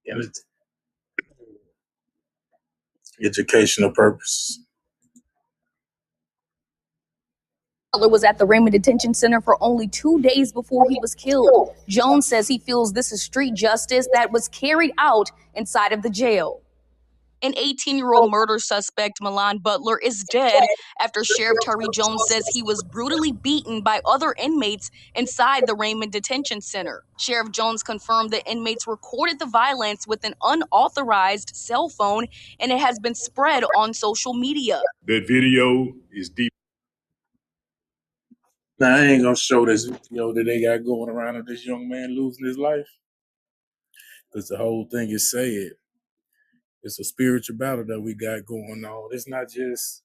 and it's educational purpose. Butler was at the Raymond Detention Center for only 2 days before he was killed. Jones says he feels this is street justice that was carried out inside of the jail. An 18-year-old murder suspect, Milan Butler, is dead after Sheriff Terry Jones says he was brutally beaten by other inmates inside the Raymond Detention Center. Sheriff Jones confirmed the inmates recorded the violence with an unauthorized cell phone, and it has been spread on social media. That video is deep. Now, I ain't gonna show this video that they got going around of this young man losing his life, because the whole thing is sad. It's a spiritual battle that we got going on. It's not just,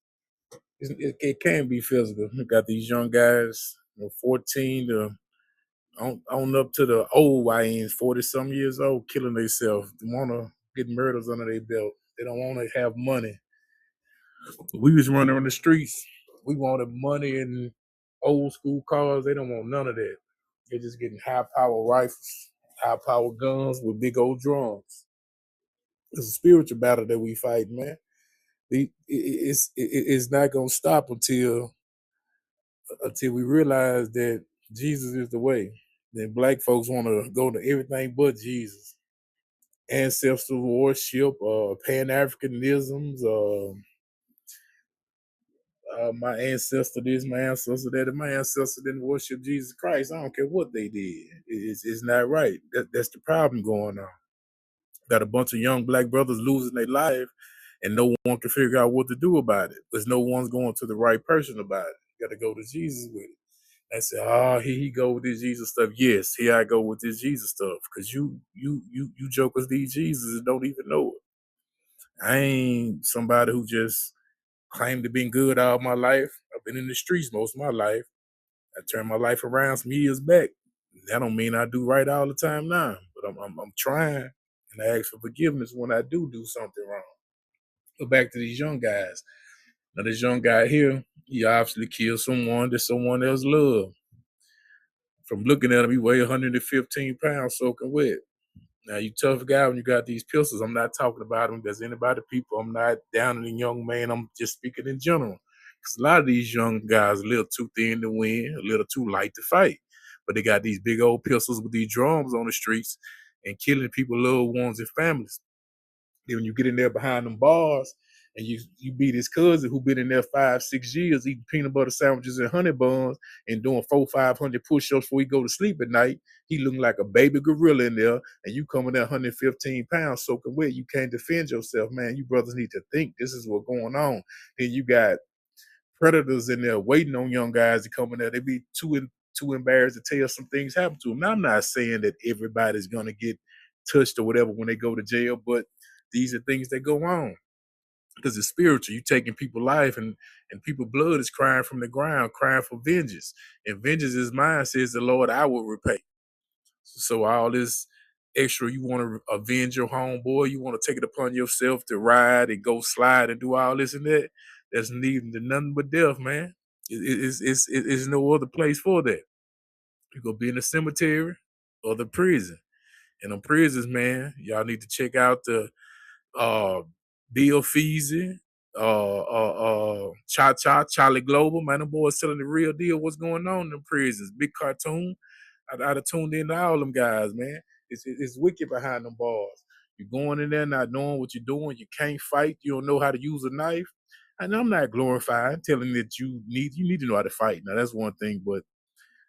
it can be physical. We got these young guys, 14 to on up to the old YNs, 40-some years old, killing themselves. They want to get murders under their belt. They don't want to have money. We was running on the streets. We wanted money and old school cars. They don't want none of that. They're just getting high power rifles, high power guns with big old drums. It's a spiritual battle that we fight, man. It's not gonna stop until we realize that Jesus is the way. Then black folks want to go to everything but Jesus. Ancestral worship, Pan-Africanisms, my ancestor this, my ancestor that, and my ancestor didn't worship Jesus Christ. I don't care what they did. It's not right. That's the problem going on. Got a bunch of young black brothers losing their life, and no one can figure out what to do about it, because no one's going to the right person about it. You got to go to Jesus with it. And say, oh, here he go with this Jesus stuff. Yes, here I go with this Jesus stuff, because you jokers need Jesus and don't even know it. I ain't somebody who just claimed to be good all my life. I've been in the streets most of my life. I turned my life around some years back. That don't mean I do right all the time now, but I'm trying, and I ask for forgiveness when I do something wrong. Go back to these young guys. Now, this young guy here, he obviously killed someone that someone else loved. From looking at him, he weighed 115 pounds soaking wet. Now, you tough guy when you got these pistols. I'm not talking about him as anybody people. I'm not down on the young man. I'm just speaking in general. Because a lot of these young guys a little too thin to win, a little too light to fight. But they got these big old pistols with these drums on the streets and killing people, loved ones, and families. Then when you get in there behind them bars and you beat his cousin who been in there 5-6 years eating peanut butter sandwiches and honey buns and doing 400-500 push-ups before he go to sleep at night, he looking like a baby gorilla in there, and you coming there 115 pounds soaking wet. You can't defend yourself, man. You brothers need to think this is what's going on. Then you got predators in there waiting on young guys to come in there. They be too embarrassed to tell some things happen to them. Now, I'm not saying that everybody's gonna get touched or whatever when they go to jail, but these are things that go on because it's spiritual. You taking people's life, and people's blood is crying from the ground, crying for vengeance. And vengeance is mine, says the Lord, I will repay. So all this extra, you want to avenge your homeboy, you want to take it upon yourself to ride and go slide and do all this and that, that's needing to nothing but death, man. It's no other place for that. You go be in the cemetery or the prison. And them prisons, man, y'all need to check out the Bill Feasy, Charlie Global, man. Them boys telling the real deal. What's going on in them prisons? Big cartoon. I'd have tuned in to all them guys, man. It's wicked behind them bars. You're going in there not knowing what you're doing. You can't fight. You don't know how to use a knife. And I'm not glorifying, telling that you need to know how to fight. Now that's one thing, but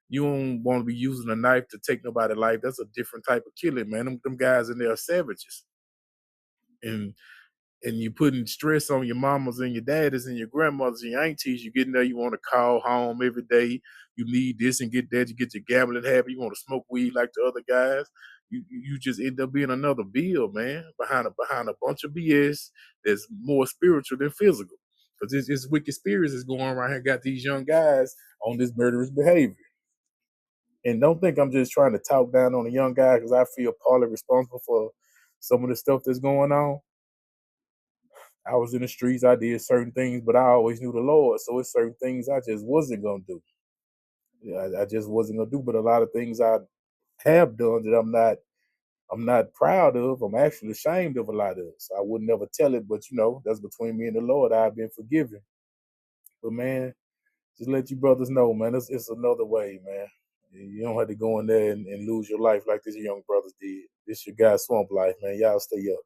you don't want to be using a knife to take nobody's life. That's a different type of killing, man. Them guys in there are savages. And you putting stress on your mamas and your daddies and your grandmothers and your aunties. You getting there, you want to call home every day. You need this and get that. You get your gambling habit. You want to smoke weed like the other guys. You just end up being another bill, man, behind a bunch of BS that's more spiritual than physical. Because it's wicked spirits that's going around here, got these young guys on this murderous behavior. And don't think I'm just trying to talk down on a young guy because I feel partly responsible for some of the stuff that's going on. I was in the streets, I did certain things, but I always knew the Lord. So it's certain things I just wasn't going to do. I just wasn't going to do. But a lot of things I have done that I'm not I'm not proud of. I'm actually ashamed of a lot of it. So I would never tell it, but that's between me and the Lord. I've been forgiven. But man, just let you brothers know, man, it's another way, man. You don't have to go in there and lose your life like these young brothers did. This your guy Swamp Life, man. Y'all stay up.